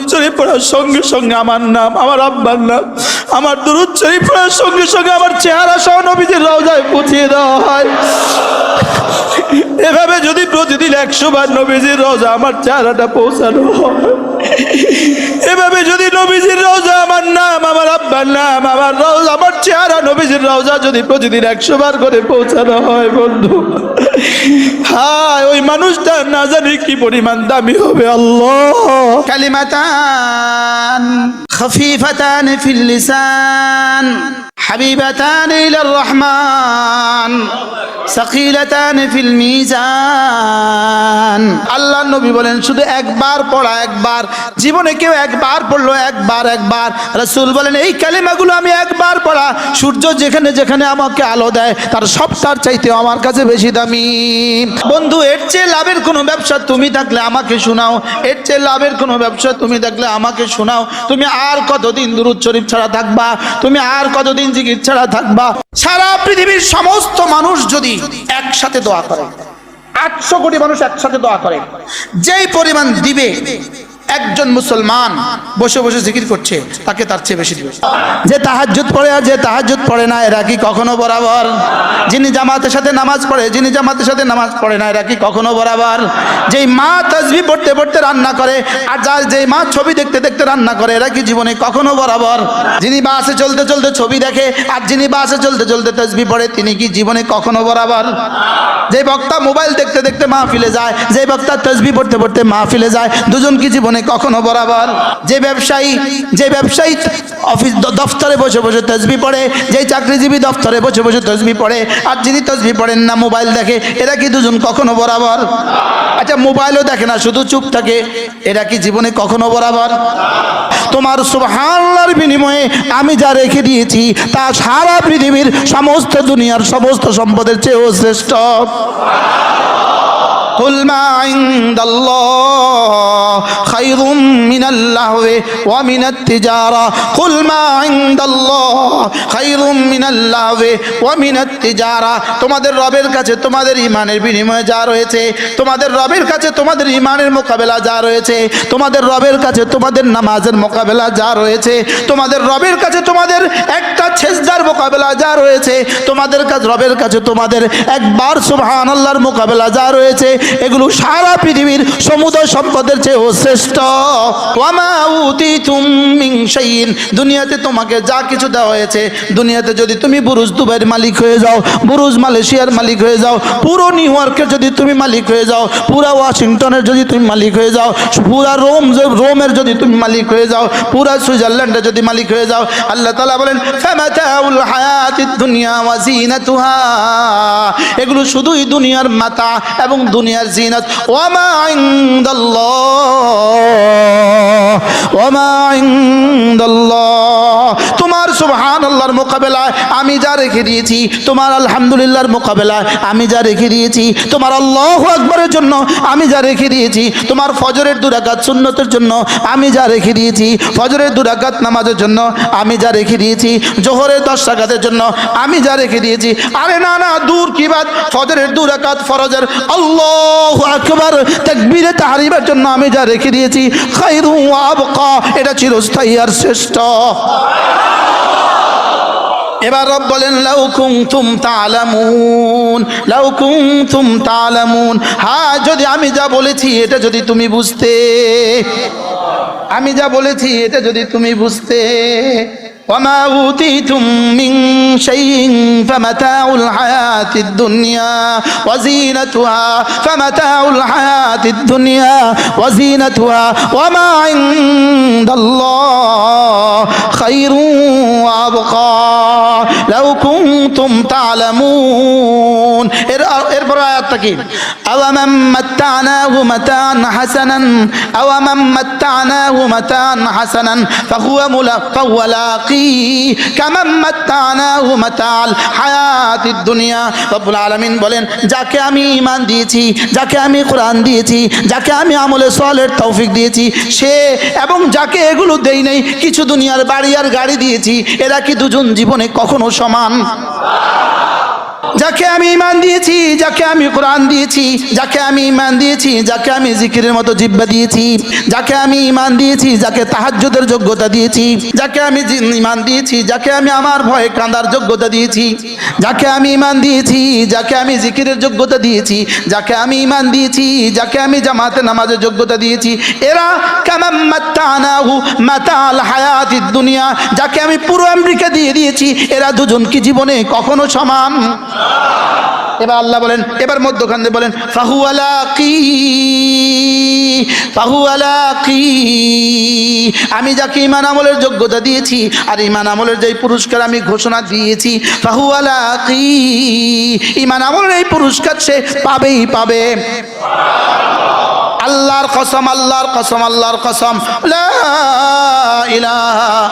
দুরূদ শরীফ পড়ার সঙ্গে সঙ্গে আমার নাম, আমার আব্বার নাম, আমার দুরূদ শরীফ পড়ার সঙ্গে সঙ্গে আমার চেহারা সহ নবীজির রওজায় পৌঁছিয়ে দেওয়া হয়। এভাবে যদি প্রতিদিন 100 বার নবীজির রওজা আমার চেহারাটা পৌঁছানো হয়, এভাবে যদি নবীজির রওজা আমার নাম, আমার আব্বার নাম, আমার রওজা, আমার চেহারা নবীজির রওজা যদি প্রতিদিন 100 বার করে পৌঁছানো হয় বন্ধু, হায় ওই মানুষটা না জানি কি পরিমাণ দামি হবে। আল্লাহ কালিমাতান খফিফাতান ফিল লিসান হাবিবাতান ইলার রহমান সাকিলাতান ফিল মিজান। আল্লাহ নবী বলেন শুধু একবার পড়া, একবার জীবনে কেউ একবার পড়লো, একবার রাসূল বলেন এই কালিমাগুলো আমি একবার পড়া, সূর্য যেখানে যেখানে আমাকে আলো দেয় তার সবটার চাইতে আমার কাছে বেশি দামি। বন্ধু এর চেয়ে লাভের কোনো ব্যবসা তুমি থাকলে আমাকে শোনাও, এর চেয়ে লাভের কোনো ব্যবসা তুমি থাকলে আমাকে শোনাও। তুমি আর কতদিন দুরূদ শরীফ ছাড়া থাকবা? তুমি আর কতদিন জিকির ছাড়া থাকবা? সারা পৃথিবীর সমস্ত মানুষ যদি একসাথে দোয়া করে, 800 কোটি মানুষ একসাথে দোয়া করে, যেই পরিমাণ দিবে একজন মুসলমান বসে বসে জিকির করছে তাকে তার চেয়ে বেশি দিবে। যে তাহাজ্জুদ পড়ে আর যে তাহাজ্জুদ পড়ে না এরা কি কখনো বরাবর? যিনি জামাতের সাথে নামাজ পড়ে, যিনি জামাতের সাথে নামাজ পড়ে না এরা কি কখনো বরাবর? যেই মা তাসবিহ পড়তে পড়তে রান্না করে আর যেই মা ছবি দেখতে দেখতে রান্না করে এরা কি জীবনে কখনো বরাবর? যিনি বাসে চলতে চলতে ছবি দেখে আর যিনি বাসে চলতে চলতে তাসবিহ পড়ে তিনি কি জীবনে কখনো বরাবর? যে বক্তা মোবাইল দেখতে দেখতে মাহফিলে যায়, যে বক্তা তাসবিহ পড়তে পড়তে মাহফিলে যায়, দুজন কি জীবনে কখনো বরাবর? যে ব্যবসায়ী অফিস দফতরে বসে বসে তাসবিহ পড়ে, যে চাকরিজীবী দফতরে বসে বসে তাসবিহ পড়ে আর যিনি তাসবিহ পড়েন না মোবাইল দেখে এরা কি দুজন কখনো বরাবর? আচ্ছা মোবাইলও দেখে না শুধু চুপ থাকে, এরা কি জীবনে কখনো বরাবর? তোমার সুবহানাল্লাহর বিনিময়ে আমি যা রেখে দিয়েছি তা সারা পৃথিবীর সমস্ত দুনিয়ার সমস্ত সম্পদের চেয়েও শ্রেষ্ঠ। কুল মা ইনদাল্লাহ খায়রুম মিনাল লাহওয়ি ওয়া মিনাত তিজারা। কুল মা ইনদাল্লাহ খায়রুম মিনাল লাহওয়ি ওয়া মিনাত তিজারা। তোমাদের রবের কাছে তোমাদের ঈমানের বিনিময়ে যা রয়েছে, তোমাদের রবের কাছে তোমাদের ঈমানের মোকাবেলা যা রয়েছে, তোমাদের রবের কাছে তোমাদের নামাজের মোকাবেলা যা রয়েছে, তোমাদের রবের কাছে তোমাদের একটা সেজদার মোকাবেলা যা রয়েছে, তোমাদের কাছে রবের কাছে তোমাদের একবার সুবহানাল্লাহর মোকাবেলা যা রয়েছে, এগুলো সারা পৃথিবীর সমুদয় সম্পদের চেয়েও শ্রেষ্ঠ। ওয়ামা উতিতুম মিন শাইইন, দুনিয়াতে তোমাকে যা কিছু দেওয়া হয়েছে, দুনিয়াতে যদি তুমি বুরুজ দুবাইয়ের মালিক হয়ে যাও, বুরুজ মালয়েশিয়ার মালিক হয়ে যাও, পুরো নিউ ইয়র্কের যদি তুমি মালিক হয়ে যাও, পুরো ওয়াশিংটনের যদি তুমি মালিক হয়ে যাও, পুরো রোমের যদি তুমি মালিক হয়ে যাও, পুরো সুইজারল্যান্ডের যদি মালিক হয়ে যাও, আল্লাহ তাআলা বলেন ফামাতাউল হায়াতিদ দুনিয়া ওয়া জিনাতুহা, এগুলো শুধুই দুনিয়ার মাতা এবং দুনিয়ার জিনাত। ওয়ামা ইনদাল্লাহ, তোমার সুবহানাল্লাহর মোকাবেলায় আমি যা রেখে দিয়েছি, তোমার আলহামদুলিল্লাহর মোকাবেলায় আমি যা রেখে দিয়েছি, তোমার আল্লাহু আকবারের জন্য আমি যা রেখে দিয়েছি, তোমার ফজরের 2 রাকাত সুন্নতের জন্য আমি যা রেখে দিয়েছি, ফজরের 2 রাকাত নামাজের জন্য আমি যা রেখে দিয়েছি, জোহরের 10 রাকাতের জন্য আমি যা রেখে দিয়েছি। আরে না না, দূর কি বাত, ফজরের 2 রাকাত ফরজের আল্লাহু আকবার তাকবীরে তাহরিমের জন্য আমি যা রেখে দিয়েছি, খায়রু ওয়া আবকা, এটা চিরস্থায়ী আর শ্রেষ্ঠ। এবার রব বলেন লাউ কুনতুম তা'লামুন, লাউ কুনতুম তা'লামুন, হ্যাঁ যদি আমি যা বলেছি এটা যদি তুমি বুঝতে, আমি যা বলেছি এটা যদি তুমি বুঝতে। ওয়ামা উতিতুম মিন শাইইন ফামাতাউল হায়াতিদ দুনিয়া ওয়া জিনাতুহা, ফামাতাউল হায়াতিদ দুনিয়া ওয়া জিনাতুহা ওয়ামা ইনদাল্লাহ খায়রু ওয়া আবকা লাউ কুনতুম তা'লামুন। এরপর আয়াতটা কি? আওয়ামান মাত্তানাহু মাতান হাসানান, আওয়ামান মাত্তানাহু মাতান হাসানান ফাহুয়া লাকি কামান মাত্তানাহু মাতাল হায়াতিদ দুনিয়া। রব্বুল আলামিন বলেন যাকে আমি ঈমান দিয়েছি, যাকে আমি কোরআন দিয়েছি, যাকে আমি আমলে সালের তৌফিক দিয়েছি, সে এবং যাকে এগুলো দেই নাই, কিছু দুনিয়ার বাড়ি আর গাড়ি দিয়েছি, এরা কি দুজন জীবনে কখনো সমান? যাকে আমি ঈমান দিয়েছি, যাকে আমি কোরআন দিয়েছি, যাকে আমি ঈমান দিয়েছি, যাকে আমি জিকিরের মতো জিহ্বা দিয়েছি, যাকে আমি ঈমান দিয়েছি, যাকে তাহাজ্জুদের যোগ্যতা দিয়েছি, যাকে আমি ঈমান দিয়েছি, যাকে আমি আমার ভয়ে কাঁদার যোগ্যতা দিয়েছি, যাকে আমি ঈমান দিয়েছি, যাকে আমি জিকিরের যোগ্যতা দিয়েছি, যাকে আমি ঈমান দিয়েছি, যাকে আমি জামাতে নামাজের যোগ্যতা দিয়েছি, এরা কামাম মাত্তানাহু মাতাল হায়াতিদ দুনিয়া, যাকে আমি পুরো আমেরিকা দিয়ে দিয়েছি, এরা দুজন কি জীবনে কখনো সমান? এবার আল্লাহ বলেন, এবার মধ্যখানে বলেন ফাহু আলাকি, ফাহু আলাকি, আমি যাকে ঈমান আমলের যোগ্যতা দিয়েছি আর ঈমান আমলের যেই পুরস্কার আমি ঘোষণা দিয়েছি, ফাহু আলাকি, ঈমান আমলের এই পুরস্কার সে পাবেই পাবে। আল্লাহর কসম, আল্লাহর কসম, আল্লাহর কসম, লা ইলাহা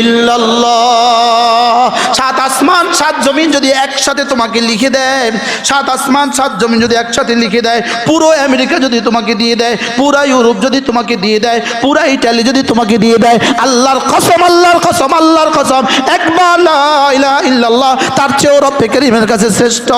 ইল্লাল্লাহ। সাত আসমান সাত জমিন যদি একসাথে তোমাকে লিখে দেয়, সাত আসমান সাত জমিন যদি একসাথে লিখে দেয়, পুরো আমেরিকা যদি তোমাকে দিয়ে দেয়, পুরা ইউরোপ যদি তোমাকে দিয়ে দেয়, পুরা ইটালি যদি তোমাকে দিয়ে দেয়, আল্লাহর কসম, আল্লাহর কসম, আল্লাহর কসম, একবার লা ইলাহা ইল্লাল্লাহ তার চেয়েও রব্বে কারীমের কাছে শ্রেষ্ঠ।